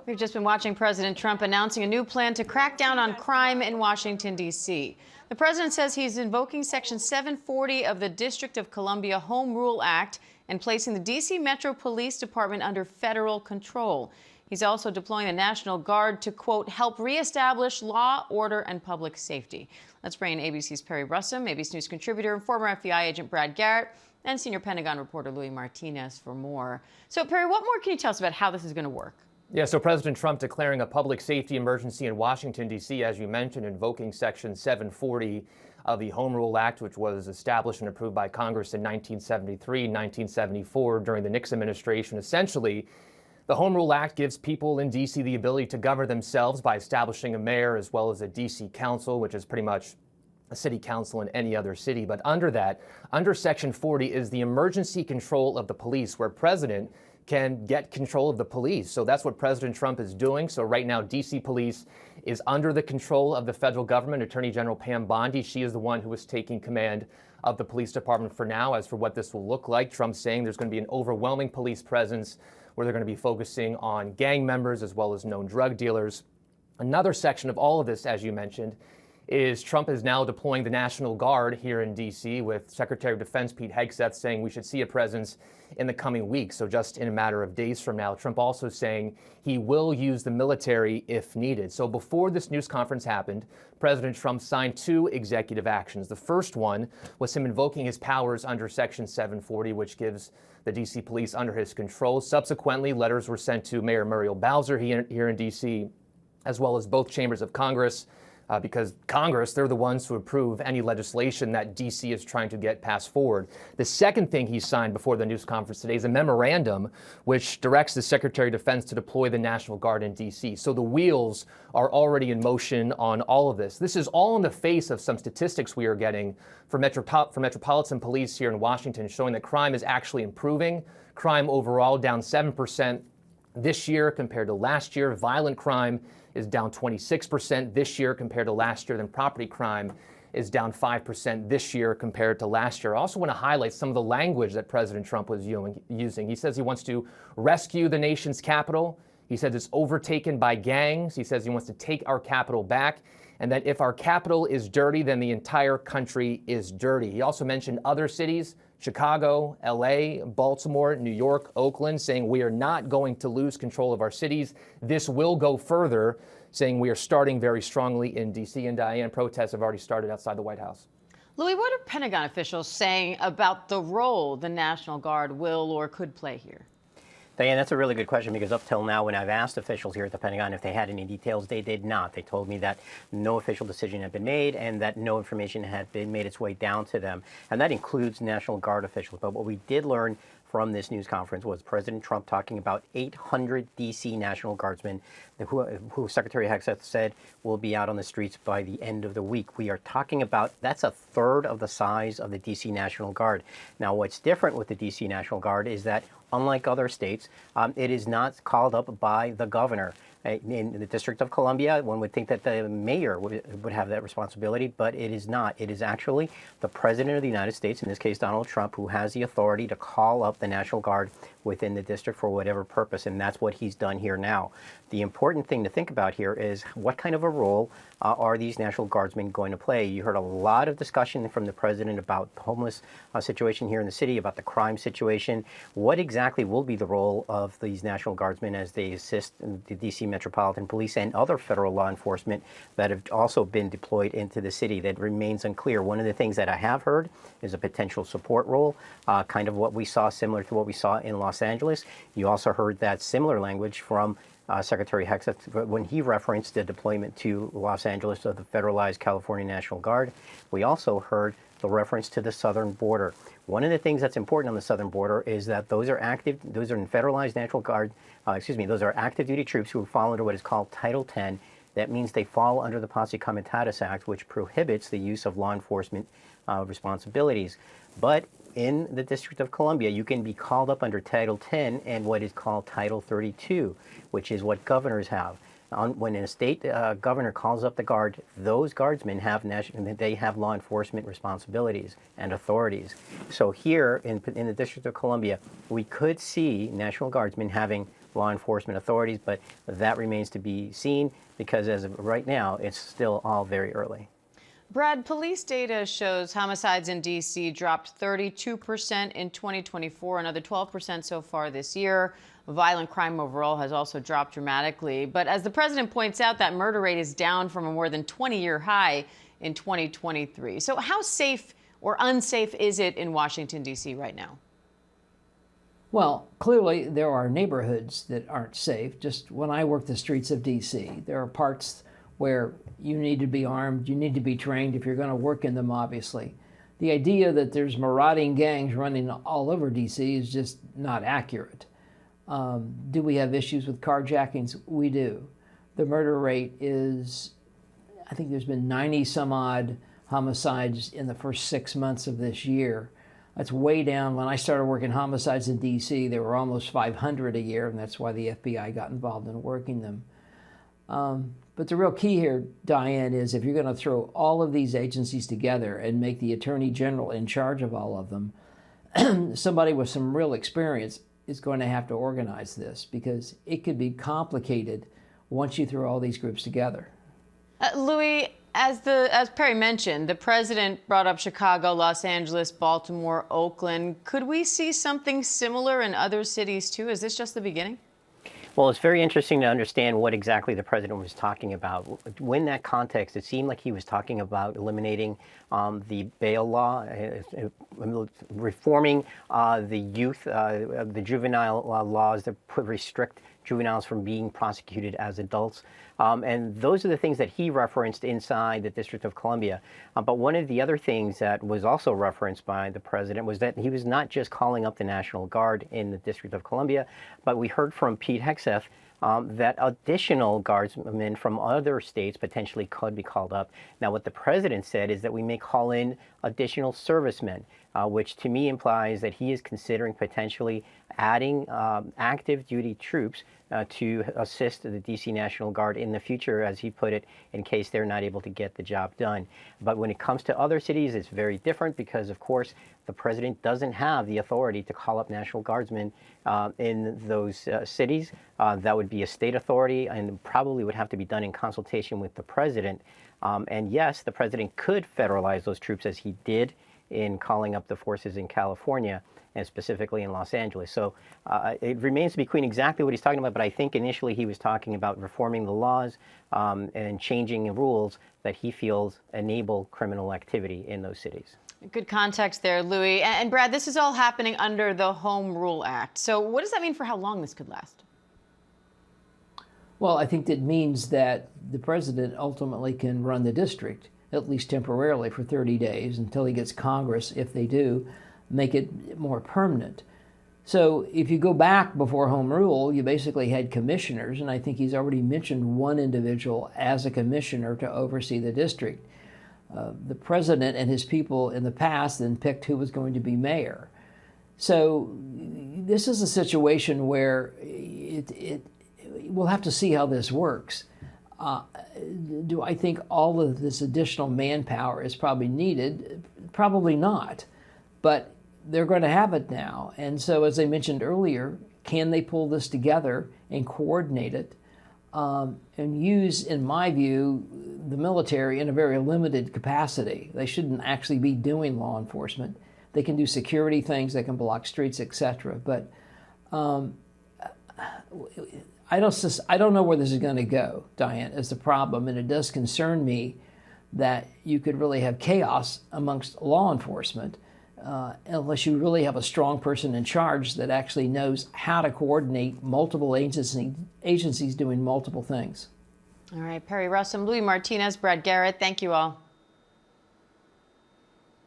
We've just been watching President Trump announcing a new plan to crack down on crime in Washington, D.C. The president says he's invoking Section 740 of the District of Columbia Home Rule Act and placing the D.C. Metro Police Department under federal control. He's also deploying the National Guard to, quote, help reestablish law, order, and public safety. Let's bring in ABC's Perry Russum, ABC News contributor, and former FBI agent Brad Garrett, and senior Pentagon reporter Louis Martinez for more. So, Perry, what more can you tell us about how this is going to work? Yeah, so President Trump declaring a public safety emergency in Washington, D.C., as you mentioned, invoking Section 740 of the Home Rule Act, which was established and approved by Congress in 1973, 1974 during the Nixon administration. Essentially, the Home Rule Act gives people in D.C. the ability to govern themselves by establishing a mayor as well as a D.C. council, which is pretty much a city council in any other city. But under that, under Section 40 is the emergency control of the police, where president can get control of the police. So that's what President Trump is doing. So right now, D.C. police is under the control of the federal government. Attorney General Pam Bondi, she is the one who is taking command of the police department for now. As for what this will look like, Trump's saying there's going to be an overwhelming police presence where they're going to be focusing on gang members as well as known drug dealers. Another section of all of this, as you mentioned, is Trump is now deploying the National Guard here in D.C., with Secretary of Defense Pete Hegseth saying we should see a presence in the coming weeks, so just in a matter of days from now. Trump also saying he will use the military if needed. So before this news conference happened, President Trump signed two executive actions. The first one was him invoking his powers under Section 740, which gives the D.C. police under his control. Subsequently, letters were sent to Mayor Muriel Bowser here in D.C., as well as both chambers of Congress, because Congress, they're the ones who approve any legislation that D.C. is trying to get passed forward. The second thing he signed before the news conference today is a memorandum which directs the Secretary of Defense to deploy the National Guard in D.C. So the wheels are already in motion on all of this. This is all in the face of some statistics we are getting from Metropolitan Police here in Washington showing that crime is actually improving. Crime overall down 7% this year compared to last year. Violent crime is down 26% this year compared to last year. Then property crime is down 5% this year compared to last year. I also want to highlight some of the language that President Trump was using. He says he wants to rescue the nation's capital. He says it's overtaken by gangs. He says he wants to take our capital back, and that if our capital is dirty, then the entire country is dirty. He also mentioned other cities, Chicago, L.A., Baltimore, New York, Oakland, saying we are not going to lose control of our cities. This will go further, saying we are starting very strongly in D.C. And Diane, protests have already started outside the White House. Louis, what are Pentagon officials saying about the role the National Guard will or could play here? Diane, that's a really good question, because up till now, when I've asked officials here at the Pentagon if they had any details, they did not. They told me that no official decision had been made and that no information had been made its way down to them. And that includes National Guard officials. But what we did learn from this news conference was President Trump talking about 800 D.C. National Guardsmen who Secretary Hegseth said will be out on the streets by the end of the week. We are talking about, that's a third of the size of the D.C. National Guard. Now, what's different with the D.C. National Guard is that, unlike other states, it is not called up by the governor. In the District of Columbia, one would think that the mayor would have that responsibility, but it is not. It is actually the President of the United States, in this case Donald Trump, who has the authority to call up the National Guard within the district for whatever purpose, and that's what he's done here now. The important thing to think about here is what kind of a role are these National Guardsmen going to play? You heard a lot of discussion from the president about the homeless situation here in the city, about the crime situation. What exactly will be the role of these National Guardsmen as they assist the D.C. Metropolitan Police and other federal law enforcement that have also been deployed into the city? That remains unclear. One of the things that I have heard is a potential support role, kind of what we saw, similar to what we saw in Los Angeles. You also heard that similar language from Secretary Hegseth when he referenced the deployment to Los Angeles of the federalized California National Guard. We also heard the reference to the southern border. One of the things that's important on the southern border is that those are federalized National Guard, those are active duty troops who fall under what is called Title 10. That means they fall under the Posse Comitatus Act, which prohibits the use of law enforcement responsibilities. But in the District of Columbia, you can be called up under Title 10 and what is called Title 32, which is what governors have. When a state governor calls up the Guard, those guardsmen have law enforcement responsibilities and authorities. So here in the District of Columbia, we could see National Guardsmen having law enforcement authorities, but that remains to be seen because as of right now, it's still all very early. Brad, police data shows homicides in D.C. dropped 32% in 2024, another 12% so far this year. Violent crime overall has also dropped dramatically. But as the president points out, that murder rate is down from a more than 20-year high in 2023. So how safe or unsafe is it in Washington, D.C. right now? Well, clearly there are neighborhoods that aren't safe. Just when I work the streets of D.C., there are parts where you need to be armed, you need to be trained if you're going to work in them, obviously. The idea that there's marauding gangs running all over D.C. is just not accurate. Do we have issues with carjackings? We do. The murder rate is, I think there's been 90 some odd homicides in the first 6 months of this year. That's way down. When I started working homicides in D.C., there were almost 500 a year, and that's why the FBI got involved in working them. But the real key here, Diane, is if you're going to throw all of these agencies together and make the Attorney General in charge of all of them, somebody with some real experience is going to have to organize this because it could be complicated once you throw all these groups together. Louis, as Perry mentioned, the president brought up Chicago, Los Angeles, Baltimore, Oakland. Could we see something similar in other cities too? Is this just the beginning? Well, it's very interesting to understand what exactly the president was talking about. When that context, it seemed like he was talking about eliminating the bail law, reforming the youth, the juvenile laws that restrict juveniles from being prosecuted as adults. And those are the things that he referenced inside the District of Columbia. But one of the other things that was also referenced by the president was that he was not just calling up the National Guard in the District of Columbia, but we heard from Pete Hegseth that additional guardsmen from other states potentially could be called up. Now, what the president said is that we may call in additional servicemen, which to me implies that he is considering potentially adding active duty troops to assist the D.C. National Guard in the future, as he put it, in case they're not able to get the job done. But when it comes to other cities, it's very different because, of course, the president doesn't have the authority to call up National Guardsmen in those cities. That would be a state authority and probably would have to be done in consultation with the president. And yes, the president could federalize those troops as he did in calling up the forces in California and specifically in Los Angeles. So it remains to be clear exactly what he's talking about, but I think initially he was talking about reforming the laws and changing the rules that he feels enable criminal activity in those cities. Good context there, Louis. And Brad, this is all happening under the Home Rule Act. So what does that mean for how long this could last? Well, I think that means that the president ultimately can run the district, at least temporarily, for 30 days until he gets Congress, if they do, make it more permanent. So if you go back before Home Rule, you basically had commissioners, and I think he's already mentioned one individual as a commissioner to oversee the district. The president and his people in the past then picked who was going to be mayor. So this is a situation where we'll have to see how this works. Do I think all of this additional manpower is probably needed? Probably not, but they're going to have it now. And so, as I mentioned earlier, can they pull this together and coordinate it and use, in my view, the military in a very limited capacity? They shouldn't actually be doing law enforcement. They can do security things, they can block streets, etc. But I don't know where this is going to go, Diane, is the problem. And it does concern me that you could really have chaos amongst law enforcement unless you really have a strong person in charge that actually knows how to coordinate multiple agencies doing multiple things. All right, Perry Russom, Louis Martinez, Brad Garrett, thank you all.